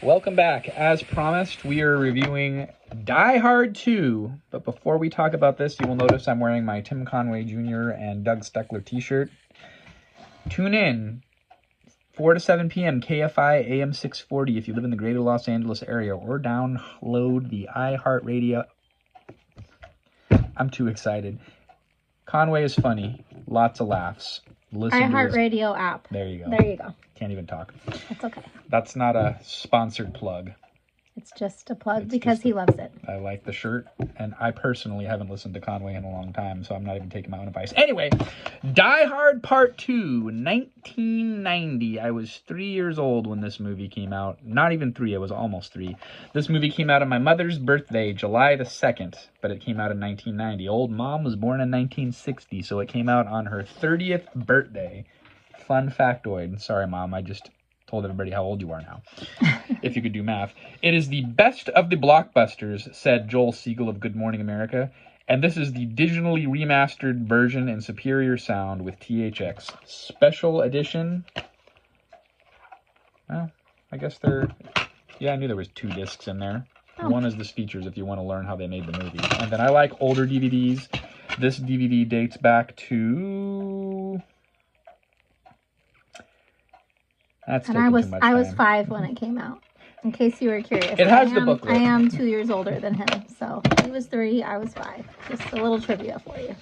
Welcome back. As promised, we are reviewing Die Hard 2. But before we talk about this, you will notice I'm wearing my Tim Conway Jr. and Doug Steckler t-shirt. Tune in 4 to 7 p.m. KFI AM 640 if you live in the greater Los Angeles area, or download the iHeartRadio. I'm too excited. Conway is funny. Lots of laughs. iHeartRadio app. There you go. There you go. Can't even talk. That's okay. That's not a sponsored plug. It's just a plug because he loves it. I like the shirt, and I personally haven't listened to Conway in a long time, so I'm not even taking my own advice. Anyway, Die Hard Part 2, 1990. I was 3 years old when this movie came out. Not even 3, I was almost 3. This movie came out on my mother's birthday, July the 2nd, but it came out in 1990. Old Mom was born in 1960, so it came out on her 30th birthday. Fun factoid. Sorry, Mom, I just told everybody how old you are now, if you could do math. It is the best of the blockbusters, said Joel Siegel of Good Morning America, and this is the digitally remastered version in superior sound with THX. Special edition. Well, I guess yeah, I knew there was 2 discs in there. Oh. One is the features if you want to learn how they made the movie. And then I like older DVDs. This DVD dates back to... And I was 5 when it came out, in case you were curious. It has the booklet. I am 2 years older than him, so he was 3, I was 5. Just a little trivia for you.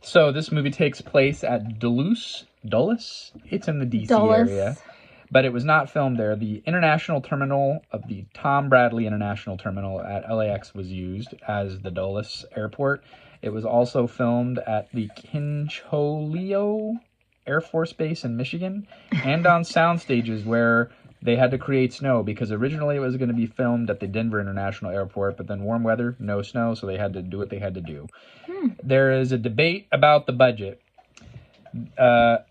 So this movie takes place at Dulles? It's in the DC area, but it was not filmed there. The international terminal of the Tom Bradley International Terminal at LAX was used as the Dulles Airport. It was also filmed at the Kincholeo Air Force Base in Michigan, and on sound stages where they had to create snow, because originally it was going to be filmed at the Denver International Airport, but then warm weather, no snow, so they had to do what they had to do. There is a debate about the budget. The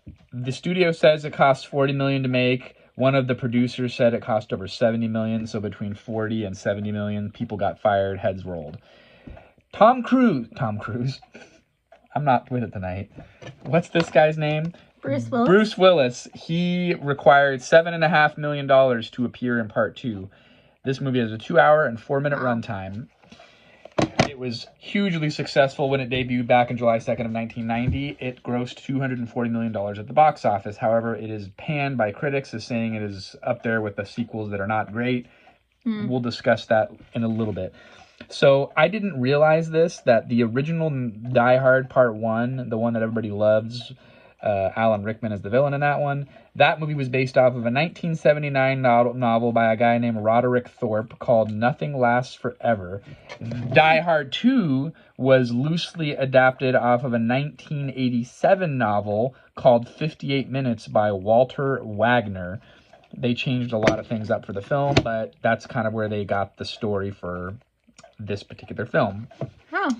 studio says it cost $40 million to make. One of the producers said it cost over $70 million, so between $40 and $70 million, people got fired, heads rolled. Tom Cruise. I'm not with it tonight. What's this guy's name? Bruce Willis. He required $7.5 million to appear in Part 2. This movie has a 2-hour and 4-minute runtime. It was hugely successful when it debuted back on July 2nd of 1990. It grossed $240 million at the box office. However, it is panned by critics as saying it is up there with the sequels that are not great. We'll discuss that in a little bit. So I didn't realize this, that the original Die Hard Part 1, the one that everybody loves, Alan Rickman is the villain in that one, that movie was based off of a 1979 novel by a guy named Roderick Thorpe called Nothing Lasts Forever. Die Hard 2 was loosely adapted off of a 1987 novel called 58 Minutes by Walter Wagner. They changed a lot of things up for the film, but that's kind of where they got the story for this particular film.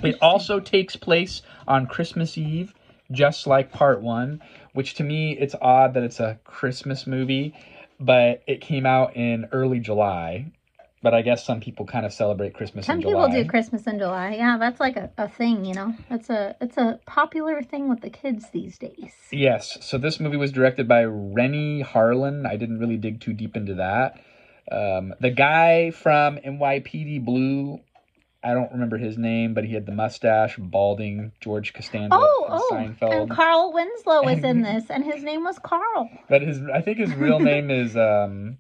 It also takes place on Christmas Eve, just like Part 1, which to me, it's odd that it's a Christmas movie, but it came out in early July. But I guess some people kind of celebrate Christmas in July. Some people do Christmas in July. Yeah, that's like a thing, you know. It's a popular thing with the kids these days. Yes. So this movie was directed by Renny Harlin. I didn't really dig too deep into that. The guy from NYPD Blue, I don't remember his name, but he had the mustache, balding, George Costanza Seinfeld. And Carl Winslow was in this, and his name was Carl. But I think his real name is, I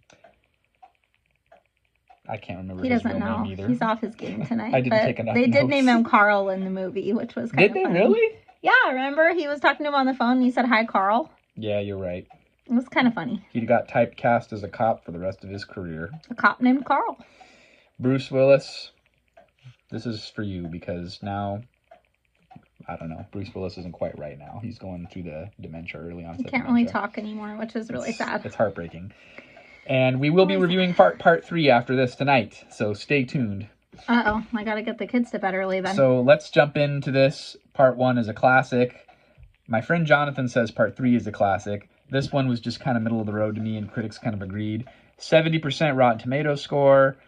can't remember his real name either. He's off his game tonight. I didn't take enough They notes. did name him Carl in the movie, which was kind of funny. Did they really? Yeah, remember? He was talking to him on the phone, and he said, "Hi, Carl." Yeah, you're right. It was kind of funny. He got typecast as a cop for the rest of his career. A cop named Carl. Bruce Willis. This is for you because now, I don't know, Bruce Willis isn't quite right now. He's going through the dementia early on. He can't really talk anymore, which is really sad. It's heartbreaking. And we will be reviewing part 3 after this tonight, so stay tuned. Uh-oh, I gotta get the kids to bed early then. So let's jump into this. Part 1 is a classic. My friend Jonathan says Part 3 is a classic. This one was just kind of middle of the road to me, and critics kind of agreed. 70% Rotten Tomatoes score.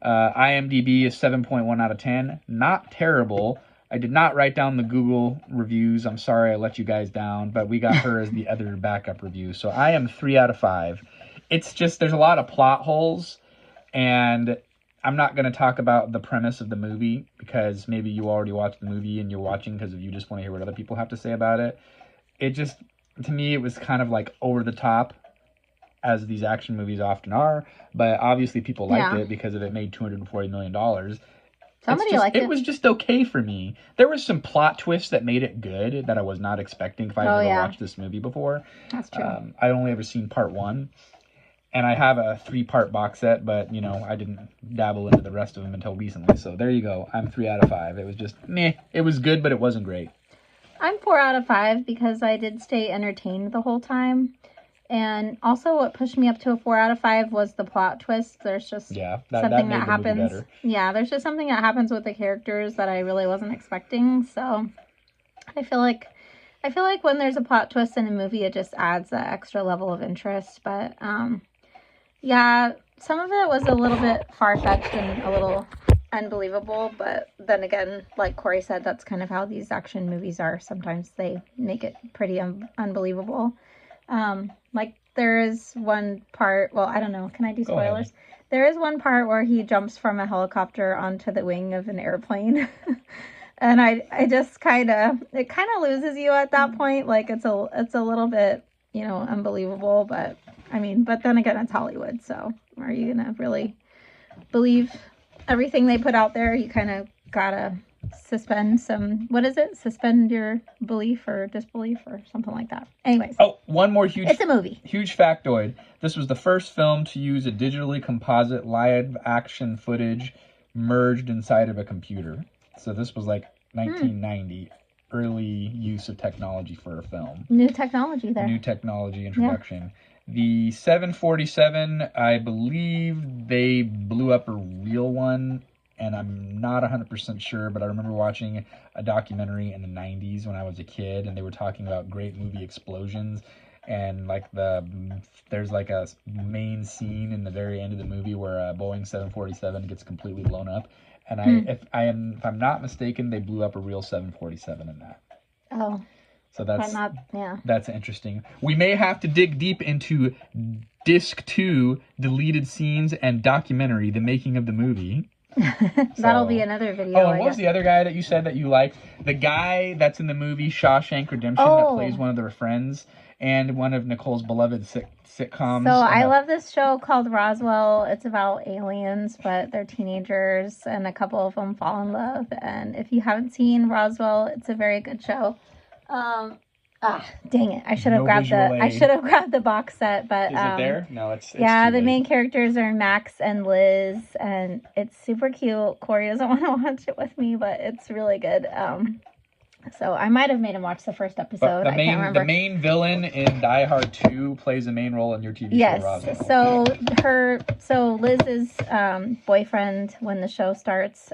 IMDb is 7.1 out of 10. Not terrible. I did not write down the Google reviews. I'm sorry I let you guys down, but we got her as the other backup review. So I am 3 out of 5. it's just, there's a lot of plot holes, and I'm not going to talk about the premise of the movie because maybe you already watched the movie and you're watching because you just want to hear what other people have to say about it. It just, to me, it was kind of like over the top, as these action movies often are, but obviously people liked it because it made $240 million. Somebody liked it. It was just okay for me. There was some plot twists that made it good that I was not expecting if I had never watched this movie before. That's true. I only ever seen part 1, and I have a 3-part box set, but, you know, I didn't dabble into the rest of them until recently. So there you go. I'm 3 out of 5. It was just meh. It was good, but it wasn't great. I'm 4 out of 5 because I did stay entertained the whole time. And also what pushed me up to a 4 out of 5 was the plot twist. There's just something that happens. Yeah, there's just something that happens with the characters that I really wasn't expecting. So I feel like when there's a plot twist in a movie, it just adds that extra level of interest. But yeah, some of it was a little bit far-fetched and a little unbelievable. But then again, like Corey said, that's kind of how these action movies are. Sometimes they make it pretty unbelievable. Like there is one part, well, I don't know, can I do spoilers? There is one part where he jumps from a helicopter onto the wing of an airplane. And I just it kind of loses you at that point. Like it's a little bit, you know, unbelievable, but I mean, but then again, it's Hollywood. So are you going to really believe everything they put out there? You kind of gotta suspend your belief or disbelief or something like that. Anyways. Oh, one more it's a movie. Huge factoid. This was the first film to use a digitally composite live action footage merged inside of a computer. So this was like 1990, early use of technology for a film. New technology there. New technology introduction. Yeah. The 747, I believe they blew up a real one, and I'm not 100% sure, but I remember watching a documentary in the 90s when I was a kid, and they were talking about great movie explosions, and like there's like a main scene in the very end of the movie where a Boeing 747 gets completely blown up, and if I'm not mistaken, they blew up a real 747 in that. Oh. So that's interesting. We may have to dig deep into Disc 2, deleted scenes and documentary, the making of the movie. That'll be another video. Oh, and what was the other guy that you said that you liked? The guy that's in the movie Shawshank Redemption that plays one of their friends and one of Nicole's beloved sitcoms. So I love this show called Roswell. It's about aliens, but they're teenagers, and a couple of them fall in love. And if you haven't seen Roswell, it's a very good show. Dang it! I should have grabbed the box set, but is it there? No, it's yeah. The main characters are Max and Liz, and it's super cute. Corey doesn't want to watch it with me, but it's really good. So I might have made him watch the first episode. I can't remember. The main villain in Die Hard 2 plays a main role in your TV show, Roswell. So Liz's boyfriend, when the show starts,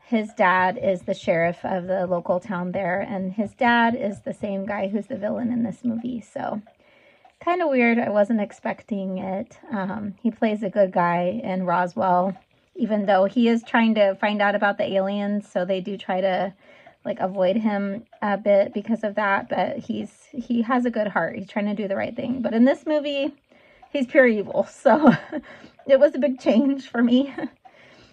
his dad is the sheriff of the local town there, and his dad is the same guy who's the villain in this movie. So kind of weird. I wasn't expecting it. He plays a good guy in Roswell, even though he is trying to find out about the aliens. So they do try to like avoid him a bit because of that. But he has a good heart. He's trying to do the right thing. But in this movie, he's pure evil. So it was a big change for me.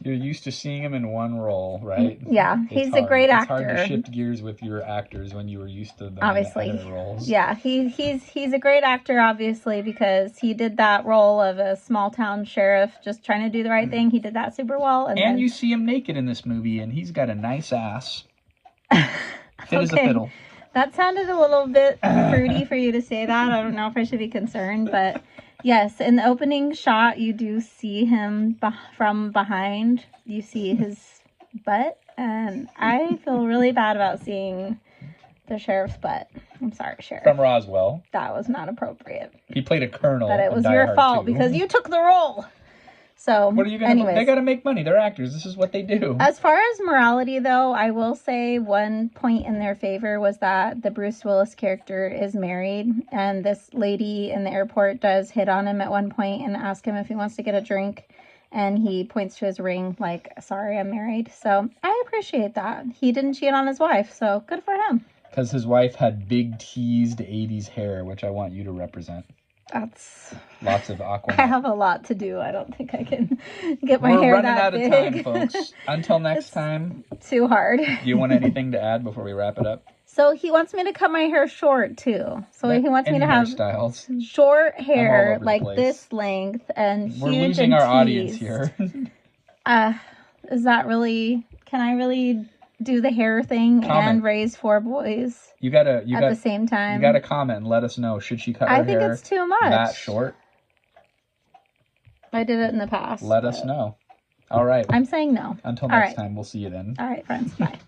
You're used to seeing him in one role, right? Yeah, he's a great actor. It's hard to shift gears with your actors when you were used to them obviously in other roles. Yeah, he's a great actor, obviously, because he did that role of a small town sheriff just trying to do the right thing. He did that super well. And then... you see him naked in this movie, and he's got a nice ass. Fit as a fiddle. That sounded a little bit fruity for you to say that. I don't know if I should be concerned, but... Yes, in the opening shot, you do see him from behind. You see his butt, and I feel really bad about seeing the sheriff's butt. I'm sorry, Sheriff. From Roswell. That was not appropriate. He played a colonel. But it was your fault because you took the role. So, what are you gonna do? They gotta make money. They're actors. This is what they do. As far as morality, though, I will say one point in their favor was that the Bruce Willis character is married, and this lady in the airport does hit on him at one point and ask him if he wants to get a drink, and he points to his ring like, sorry, I'm married. So I appreciate that. He didn't cheat on his wife, so good for him. Because his wife had big teased 80s hair, which I want you to represent. That's... Lots of Aquanet. I have a lot to do. I don't think I can get my hair that big. We're running out of time, folks. Until next time. Too hard. Do you want anything to add before we wrap it up? So he wants me to cut my hair short too. So he wants me to have short hair like this length and huge. We're losing our audience here. Is that really? Can I really do the hair thing and raise 4 boys? You at the same time. You gotta comment and let us know. Should she cut her hair? I think it's too much. That short? I did it in the past. Let us know. All right. I'm saying no. Until next time, we'll see you then. All right, friends. Bye.